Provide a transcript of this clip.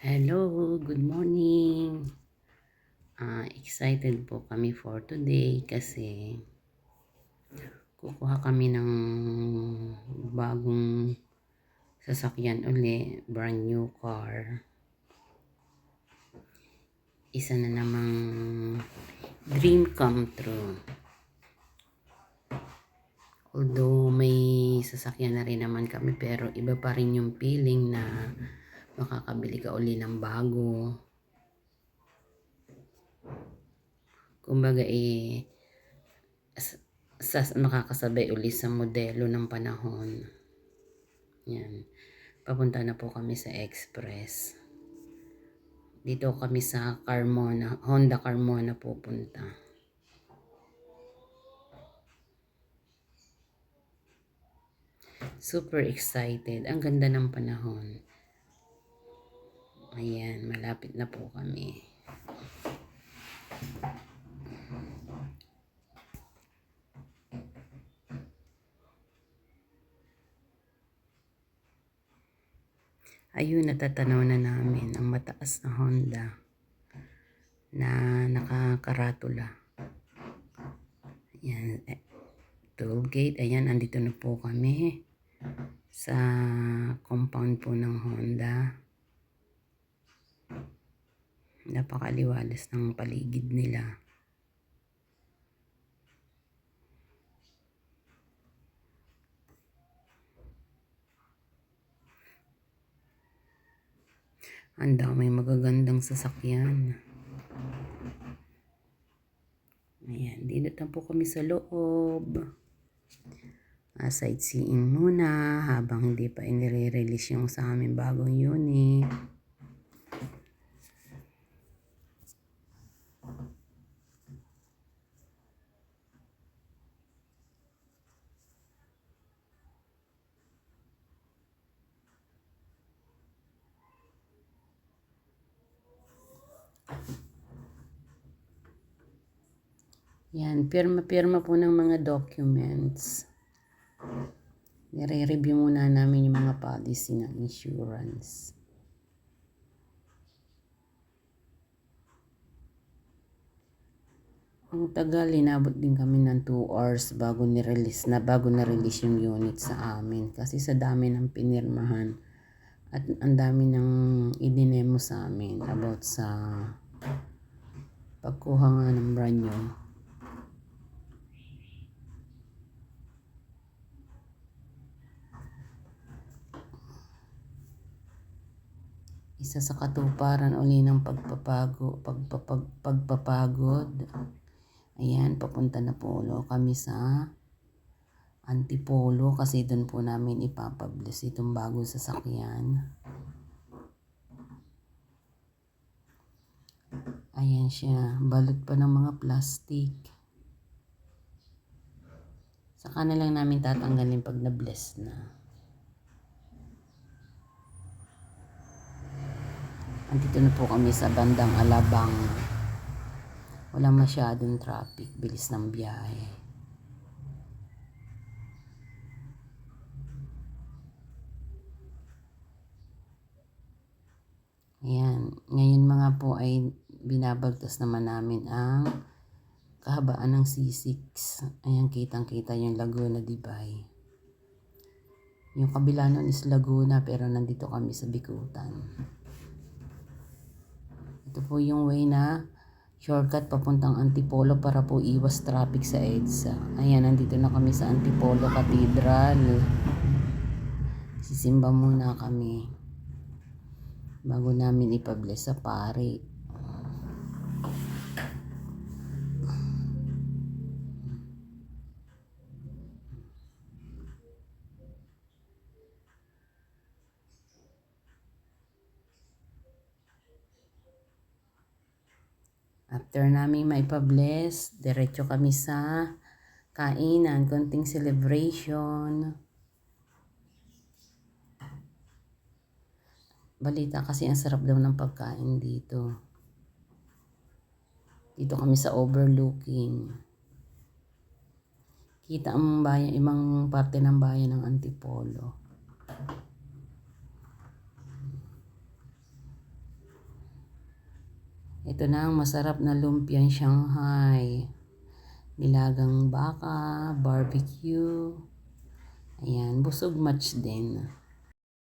Hello, good morning. Excited po kami for today kasi kukuha kami ng bagong sasakyan uli, brand new car. Isa na namang dream come true. Although may sasakyan na rin naman kami pero iba pa rin yung feeling na makakabili ka uli ng bago. Kumbaga makakasabay uli sa modelo ng panahon. Yan. Papunta na po kami sa Express. Dito kami sa Carmona, Honda Carmona pupunta. Super excited. Ang ganda ng panahon. Ayan, malapit na po kami. Ayun, natatanaw na namin ang mataas na Honda na nakakaratula. Ayan, toll gate. Ayan, andito na po kami sa compound po ng Honda. Napakaliwalas ng paligid nila. Ang daming magagandang sasakyan. Ayan, dito na po kami sa loob. Sightseeing muna habang hindi pa inire-release yung sa aming bagong unit. Yan, pirma-pirma po ng mga documents. Nire-review muna namin yung mga policy ng insurance. Ang tagal, inabot din kami ng 2 hours bago na-release yung unit sa amin. Kasi sa dami ng pinirmahan at ang dami ng idinemo sa amin about sa pagkuha nga ng brand new. Isa sa katuparan uli ng pagpapagod. Ayan, papunta na po kami sa Antipolo kasi doon po namin ipapublish itong bagong sasakyan. Ayan siya, balot pa ng mga plastic. Saka na lang namin tatanggalin pag na-bless na. Andito na po kami sa bandang Alabang. Wala masyadong traffic, bilis ng biyahe. Ayan, ngayon mga po ay binabagtas naman namin ang kahabaan ng C6. Ayan, kitang-kita yung Laguna Dibay. Yung kabila nun is Laguna pero nandito kami sa Bikutan. Ito po yung way na shortcut papuntang Antipolo para po iwas traffic sa EDSA. Ayan, nandito na kami sa Antipolo Cathedral. Sisimba muna kami bago namin ipabless sa pari. After namin maipabless, diretso kami sa kainan, konting celebration. Balita kasi ang sarap daw ng pagkain dito. Dito kami sa overlooking. Kita ang bayan, ibang parte ng bayan ng Antipolo. Ito na ang masarap na lumpiang Shanghai. Nilagang baka, barbecue. Ayan, busog match din.